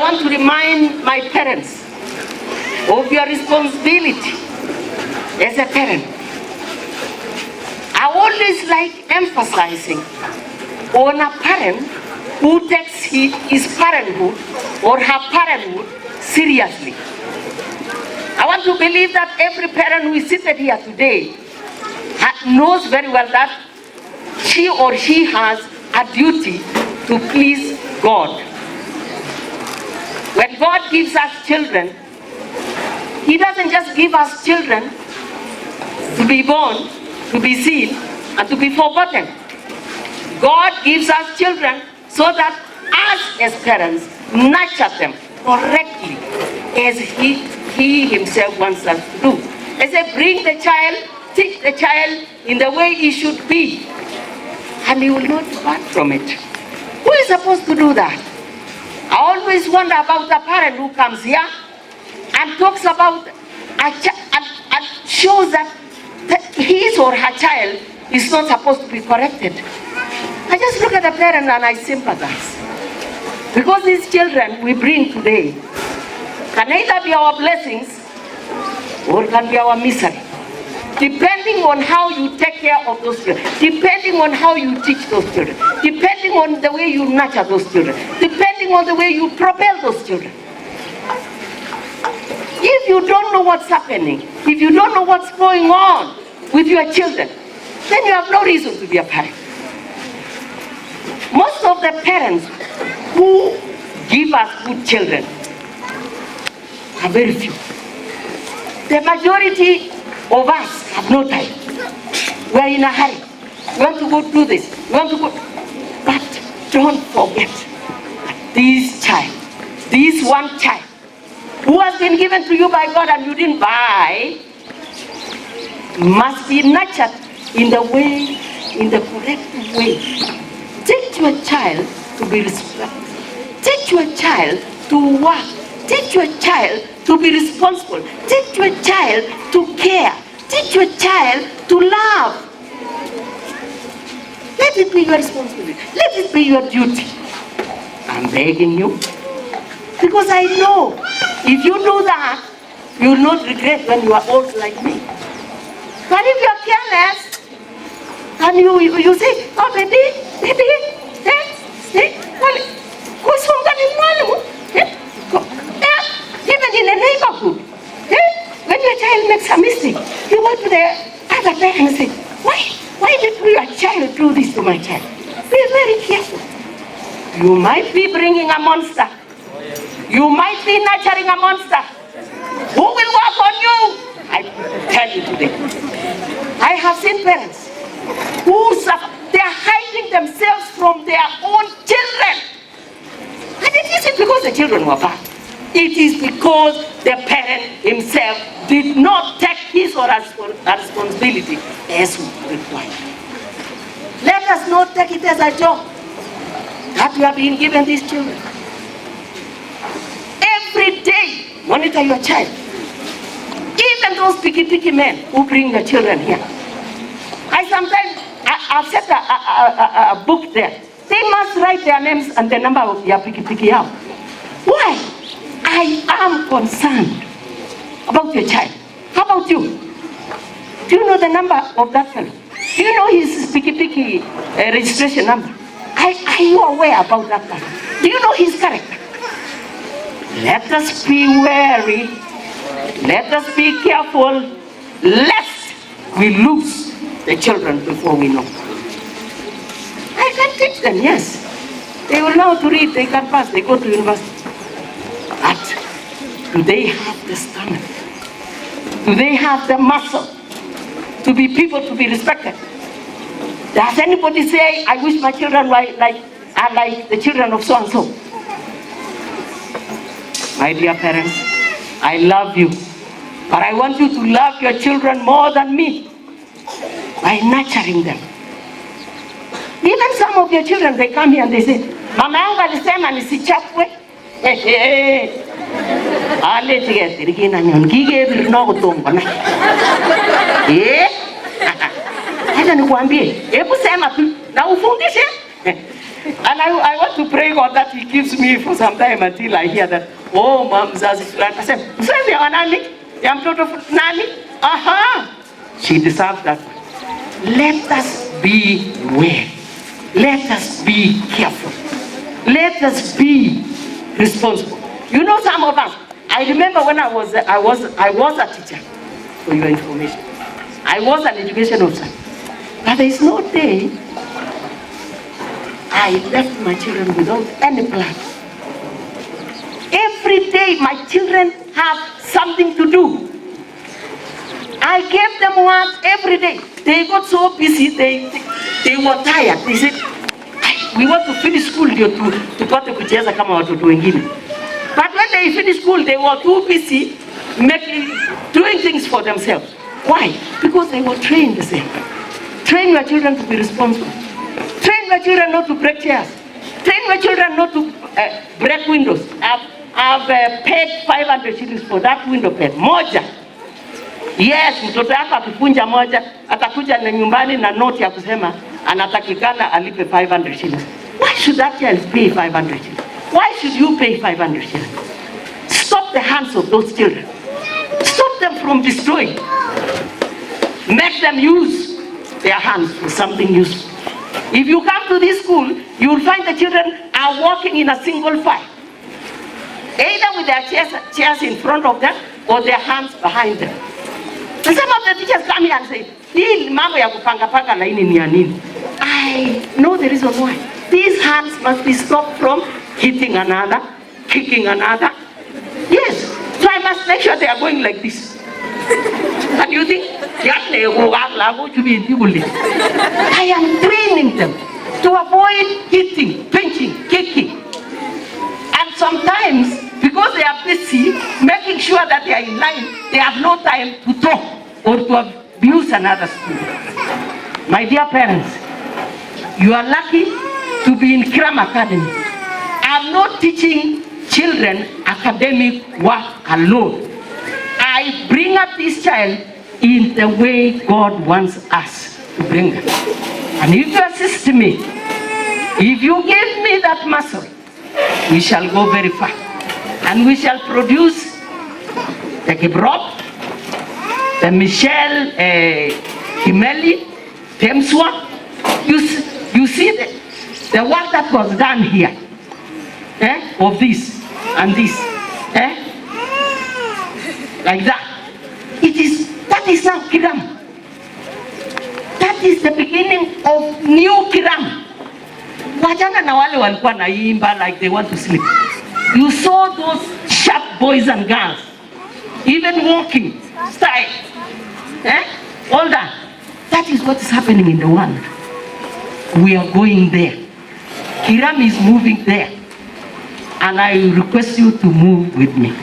want to remind my parents of your responsibility as a parent. I always like emphasizing on a parent who takes his parenthood or her parenthood seriously. I want to believe that every parent who is seated here today knows very well that she or he has a duty to please God. When God gives us children, He doesn't just give us children to be born, to be seen, and to be forgotten. God gives us children so that us as parents nurture them correctly as He Himself wants us to do. They say, bring the child, teach the child in the way he should be, and he will not depart from it. Who is supposed to do that? I always wonder about the parent who comes here and talks about and shows that his or her child is not supposed to be corrected. I just look at the parent and I sympathize. Because these children we bring today can either be our blessings or can be our misery. Depending on how you take care of those children, depending on how you teach those children, depending on the way you nurture those children, depending on the way you propel those children. If you don't know what's happening, if you don't know what's going on with your children, then you have no reason to be a parent. Most of the parents who give us good children are very few. The majority of us have no time. We are in a hurry. We want to go do this. We want to go. But don't forget that this one child, who has been given to you by God and you didn't buy, must be nurtured in the way, in the correct way. Teach your child to be respectful. Teach your child to work. Teach your child to be responsible. Teach your child to care. Teach your child to love. Let it be your responsibility. Let it be your duty. I'm begging you. Because I know if you do that, you will not regret when you are old like me. But if you are careless, and you say, oh, baby, even in the neighborhood, when your child makes a mistake, you go to the other parent and say, why did your child do this to my child? Be very careful. You might be bringing a monster. You might be nurturing a monster. Who will work on you? I tell you today. I have seen parents who suffer. They are hiding themselves from their own children. And it isn't because the children were bad. It is because the parent himself did not take his or her responsibility as required. Let us not take it as a joke that we have been given these children. Every day, monitor your child. Even those picky men who bring the children here. I've set a book there. They must write their names and the number of their picky out. Why? I am concerned about your child. How about you? Do you know the number of that fellow? Do you know his picky registration number? Are you aware about that man? Do you know his character? Let us be wary. Let us be careful, lest we lose the children before we know. I can teach them, yes. They will know to read, they can pass, they go to university. But do they have the stomach? Do they have the muscle to be people to be respected? Does anybody say, I wish my children are like the children of so-and-so? My dear parents, I love you. But I want you to love your children more than me by nurturing them. Even some of your children, they come here and they say, Mama yangu alisema nisichapwe. Ale tigeti na nyongige bilinogo tombana. Hata nikuambie, hebu sema tu na ufundishe. And I want to pray God that He gives me for some time until I hear that, oh, Mom Zazi Sulan. I said, Mzazi ya nani? Ya mtoto nani? Aha! She deserves that. Let us beware. Let us be careful. Let us be responsible. You know, some of us, I remember when I was a teacher, for your information. I was an education officer. But there is no day I left my children without any plan. Every day my children have something to do. I gave them work every day. They got so busy, they were tired. They said, we want to finish school tupate kucheza kama watoto wengine. But when they finished school, they were too busy doing things for themselves. Why? Because they were trained the same. Train your children to be responsible. Train your children not to break chairs. Train your children not to break windows. I've paid 500 shillings for that window pane. Moja. Yes, mtoto yako akifunja moja, atakuja na nyumbani na note ya kusema anatakikana alipe 500 shillings. Why should that child pay 500 shillings? Why should you pay 500 shillings? Stop the hands of those children. Stop them from destroying. Make them use their hands for something useful. If you come to this school, you will find the children are walking in a single file. Either with their chairs in front of them or their hands behind them. And some of the teachers come here and say, hii mambo ya kupanga laini ni ya nini? I know the reason why. These hands must be stopped from hitting another, kicking another. Yes, so I must make sure they are going like this. And you think, I am training them to avoid hitting, pinching, kicking. And sometimes, because they are busy making sure that they are in line, they have no time to talk or to abuse another student. My dear parents, you are lucky to be in Kiram Academy. I'm not teaching children academic work alone. I bring up this child in the way God wants us to bring them. And if you assist me, if you give me that muscle, we shall go very far. And we shall produce the Kibrop, the Michelle Kimeli, Temswa. You see the work that was done here, of this and this, like that. That is now Kiram. That is the beginning of new Kiram. Wajana na wale walikuwa naimba like they want to sleep. You saw those sharp boys and girls, even walking, style, all that. That is what is happening in the world. We are going there. Kiram is moving there. And I request you to move with me.